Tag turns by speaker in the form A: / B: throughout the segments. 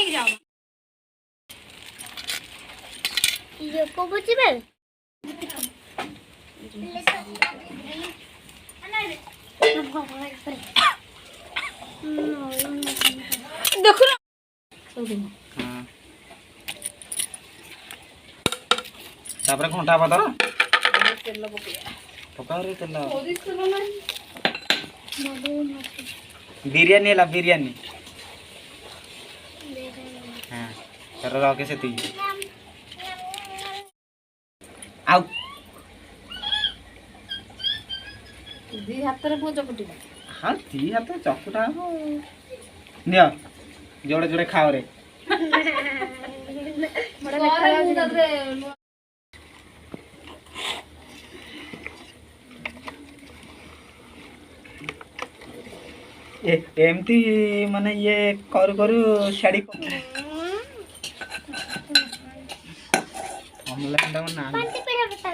A: नहीं जाओ
B: ये को बुझिबे
A: देखो ना
C: हां तापर घंटा पतर
A: तेल
C: पका रे तेल
A: सोरिष तेल ना
C: बिरयानी ला बिरयानी हां तर रखे से ती आउ
A: दी हाथ रे भोज पटी
C: हाँ ती हाथ चकुटा हो नियो जोड़े जोड़े खाओ रे
A: बड़ा देखा रे
C: एमती माने ये करू करू शाड़ी ऑनलाइन दा ना
B: पांती पेड़ा बता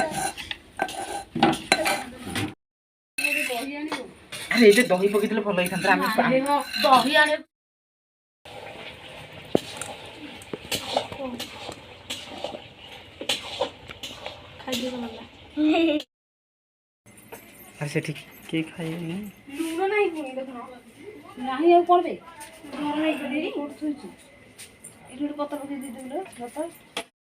C: अरे ये दही पकी दिले भलो हिथांत आमे
A: दही आने खाई दे वाला
C: अरे से ठीक के खाए नहीं
A: लूण नहीं कोनी देखो नहीं ଆଉ कोन बे घर नहीं करी उठ थुची एठू पत्ता पत्ती दे देलो पत्ता